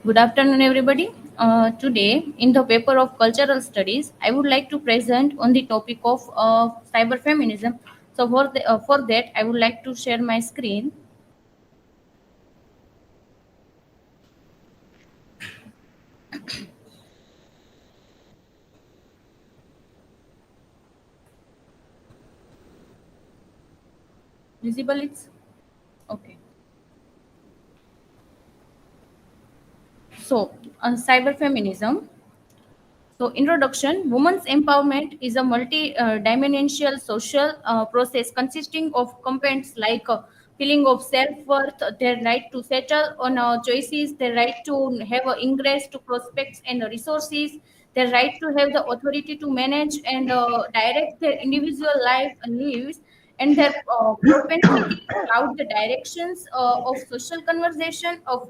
Good afternoon, everybody. Today, in the paper of cultural studies, I would like to present on the topic of cyber feminism. So, for that, I would like to share my screen. Visible, it's okay. So, cyber feminism. So, introduction Women's empowerment is a multi dimensional social process consisting of components like feeling of self worth, their right to settle on choices, their right to have ingress to prospects and resources, their right to have the authority to manage and direct their individual lives, and their propensity to cloud the directions of social conversation of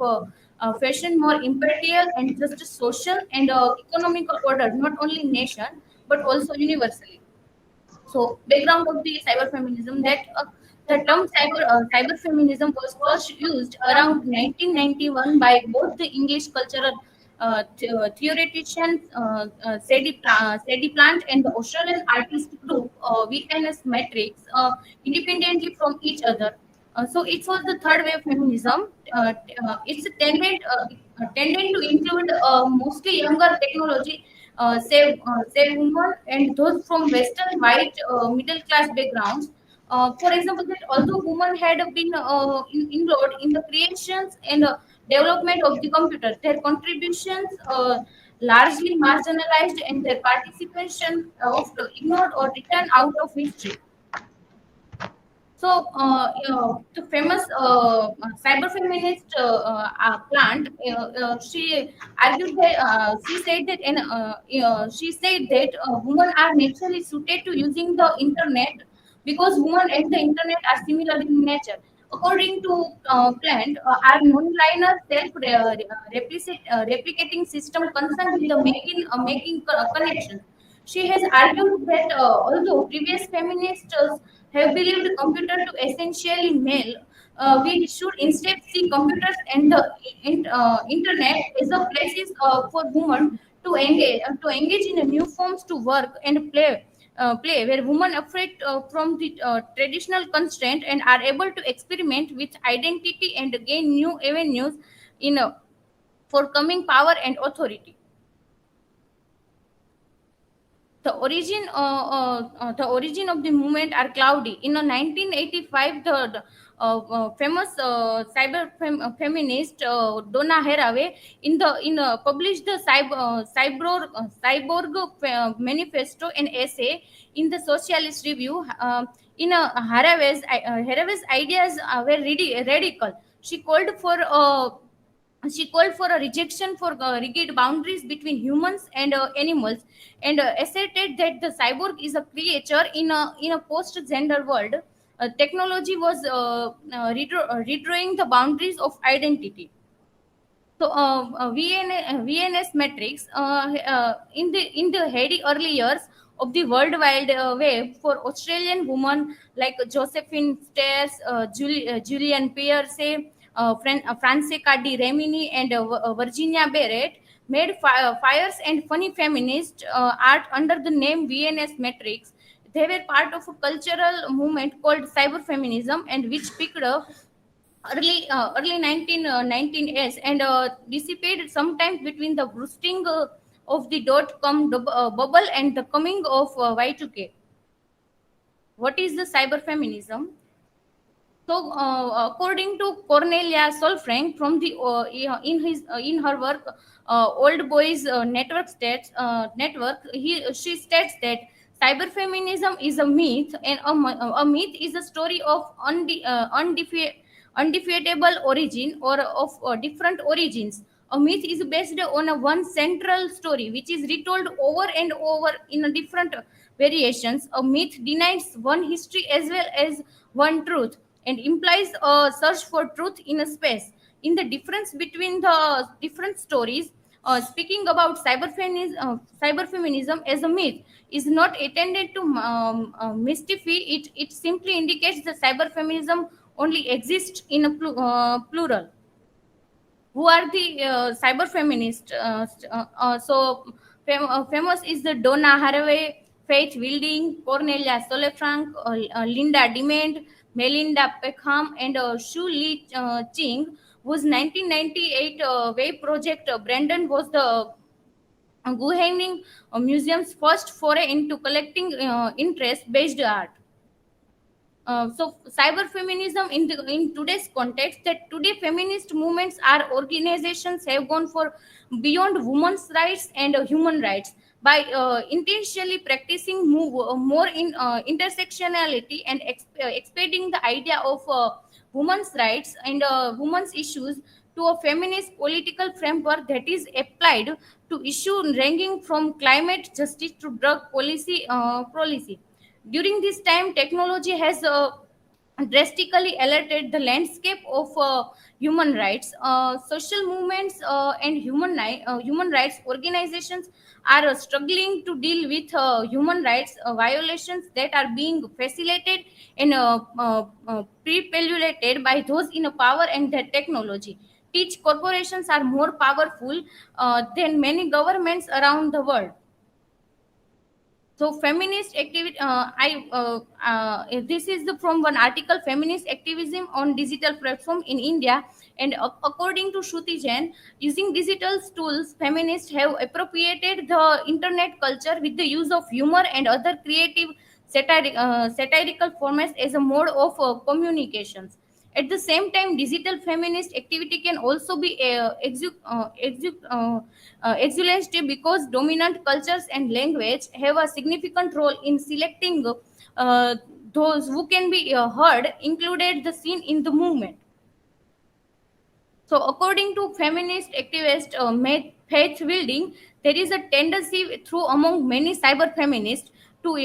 fashion more imperial and just social and economical order, not only nation but also universally. So, background of the cyber feminism that the term cyber feminism was first used around 1991 by both the English cultural theoretician Sadie Plant and the Australian artist group VNS Matrix independently from each other. So it was the third wave feminism. It's tended to include mostly younger technology save women and those from Western white middle class backgrounds. For example, that although women had been involved in the creations and development of the computer, their contributions largely marginalized and their participation often ignored or written out of history. So, the famous cyber feminist plant, she said that, and she said that women are naturally suited to using the internet because women and the internet are similar in nature. According to Plant, are non-linear self-replicating system concerned with the making connections. She has argued that although previous feminists have believed computer to essentially male, we should instead see computers and the internet as a places for women to engage in a new forms to work and play where women are freed from the traditional constraint and are able to experiment with identity and gain new avenues in for coming power and authority. The origin of the movement are cloudy. In 1985, the famous feminist Donna Haraway published the cyborg manifesto, an essay in the Socialist Review. Haraway's ideas were radical. She called for a rejection for rigid boundaries between humans and animals, and asserted that the cyborg is a creature in a post-gender world. Technology was redrawing the boundaries of identity. So, VNS metrics in the heady early years of the World Wide Web for Australian women like Josephine Stairs, Julian Pierce, Francesca Di Remini, and Virginia Barrett made fires and funny feminist art under the name VNS metrics. They were part of a cultural movement called cyber feminism, and which picked up early 19s and dissipated sometimes between the bursting of the bubble and the coming of Y2K. What is the cyber feminism? So, according to Cornelia Solfrank, from the in her work, Old Boys Network, she states that cyberfeminism is a myth, and a myth is a story of undefeatable origin or of different origins. A myth is based on a one central story which is retold over and over in a different variations. A myth denies one history as well as one truth and implies a search for truth in a space. In the difference between the different stories, speaking about cyberfeminism as a myth is not intended to mystify it. It simply indicates that cyberfeminism only exists in a plural. Who are the cyber feminists? Famous is the Donna Haraway, Faith Wilding, Cornelia Solefranc, Linda Dement, Melinda Peckham, and Shu Li Ching, whose 1998 wave project Brandon was the Guggenheim Museum's first foray into collecting interest-based art. Cyber feminism in today's context, that today feminist movements are organizations have gone for beyond women's rights and human rights by intentionally practicing more in intersectionality and expanding the idea of women's rights and women's issues to a feminist political framework that is applied to issues ranging from climate justice to drug policy. During this time, technology has drastically altered the landscape of human rights. Social movements and human rights organizations are struggling to deal with human rights violations that are being facilitated and prepululated by those in power and their technology. Teach corporations are more powerful than many governments around the world. So feminist activity, this is the from one article, feminist activism on digital platform in India. And according to Shruti Jain, using digital tools, feminists have appropriated the internet culture with the use of humor and other creative satirical formats as a mode of communications. At the same time, digital feminist activity can also be exhaustive because dominant cultures and language have a significant role in selecting those who can be heard, included the scene in the movement. So, according to feminist activist Faith Wilding, there is a tendency through among many cyber feminists to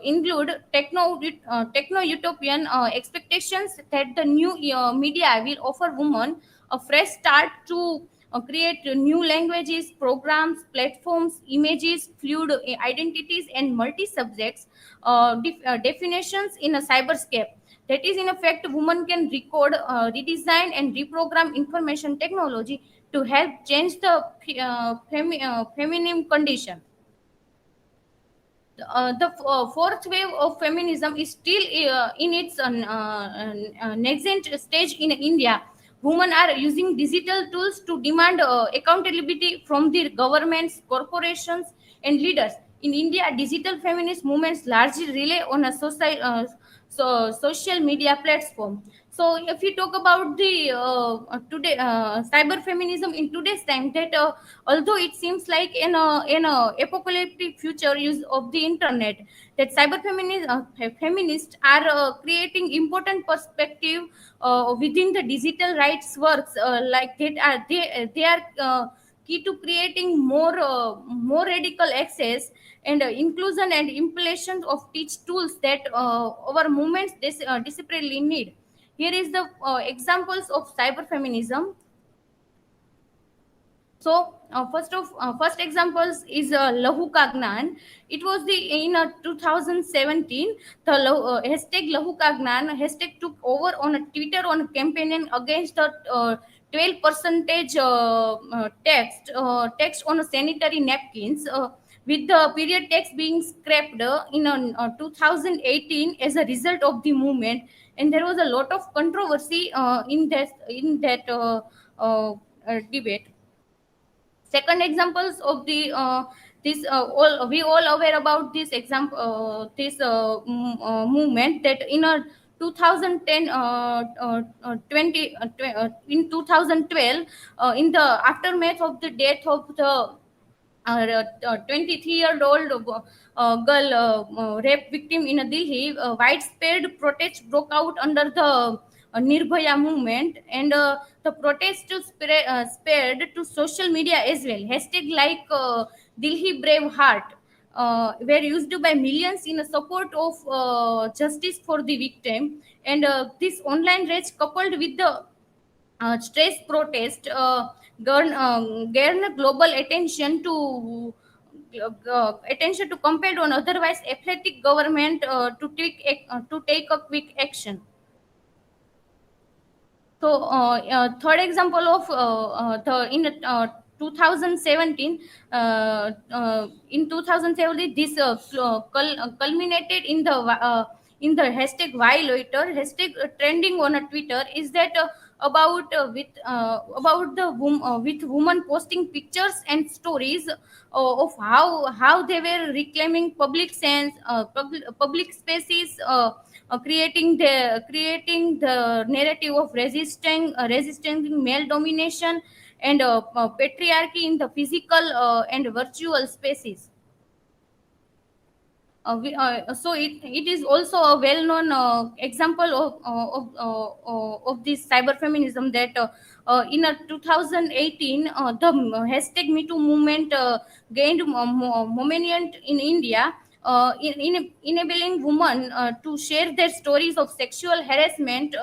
include techno utopian expectations that the new media will offer women a fresh start to create new languages, programs, platforms, images, fluid identities, and multi subjects definitions in a cyberscape. That is, in effect, women can record, redesign, and reprogram information technology to help change the feminine condition. The fourth wave of feminism is still in its nascent stage in India. Women are using digital tools to demand accountability from their governments, corporations, and leaders. In India, digital feminist movements largely rely on a social media platform. So, if you talk about the today cyber feminism in today's time, that although it seems like in a apocalyptic future use of the internet, that feminists are creating important perspective within the digital rights works, like they are key to creating more radical access and inclusion and implementation of teach tools that our movements desperately need. Here is the examples of cyber feminism. So first examples is Lahu Kagnan. It was the in 2017 the hashtag Lahu Kagnan hashtag took over on a Twitter on a campaign against the 12 percentage text on a sanitary napkins. With the period text being scrapped in 2018 as a result of the movement, and there was a lot of controversy in that debate. Second examples of the this all we all aware about this example this movement that in a 2010 in 2012 in the aftermath of the death of the 23-year-old girl rape victim in Delhi, widespread protests broke out under the Nirbhaya movement, and the protests spread to social media as well. Hashtag like Delhi Brave Heart were used by millions in support of justice for the victim, and this online rage coupled with the stress protest garner global attention to compelled on otherwise apathetic government to take a quick action. So, third example of the in 2017, in 2017, this culminated in the hashtag why loiter hashtag trending on a Twitter. Is that about the with women posting pictures and stories of how they were reclaiming public spaces, creating the narrative of resisting male domination and patriarchy in the physical and virtual spaces. It is also a well-known example of this cyber feminism that in 2018 the hashtag Me Too movement gained momentum in India, enabling women to share their stories of sexual harassment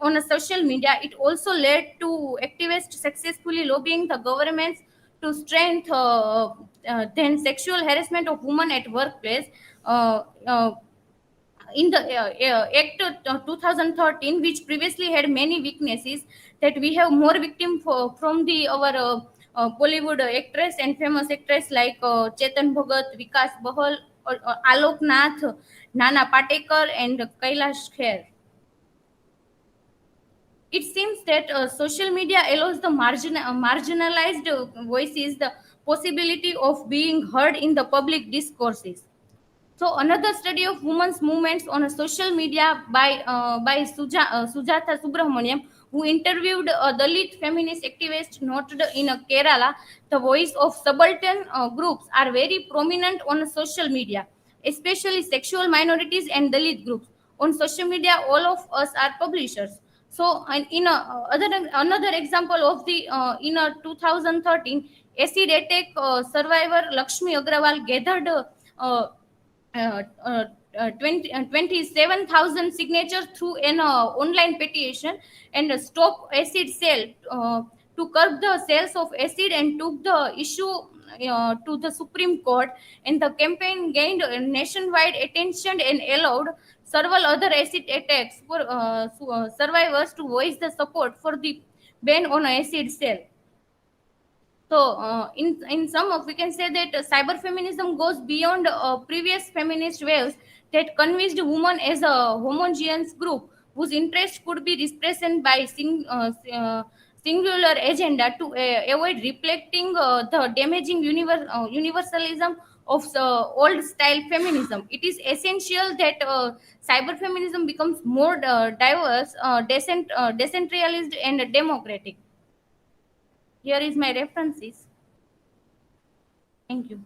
on a social media. It also led to activists successfully lobbying the governments to strengthen then sexual harassment of women at workplace. uh, uh, in the Act 2013, which previously had many weaknesses, that we have more victims from the our Bollywood actress and famous actress like Chetan Bhagat, Vikas Bahal, Alok Nath, Nana Patekar, and Kailash Kher. It seems that social media allows the marginalized voices the possibility of being heard in the public discourses. So another study of women's movements on a social media by Sujata Subramaniam, who interviewed a Dalit feminist activist, noted in Kerala, the voice of subaltern groups are very prominent on social media, especially sexual minorities and Dalit groups. On social media, all of us are publishers. So, and in another example of the in 2013, acid attack survivor Lakshmi Agrawal gathered. Uh, 27,000 signatures through an online petition and stop acid sale to curb the sales of acid, and took the issue to the Supreme Court. And the campaign gained nationwide attention and allowed several other acid attacks for survivors to voice the support for the ban on acid sale. So, in sum up, we can say that cyber feminism goes beyond previous feminist waves that convinced women as a homogeneous group whose interests could be represented by singular agenda to avoid reflecting the damaging universalism of old style feminism. It is essential that cyber feminism becomes more diverse, decentralized, and democratic. Here is my references. Thank you.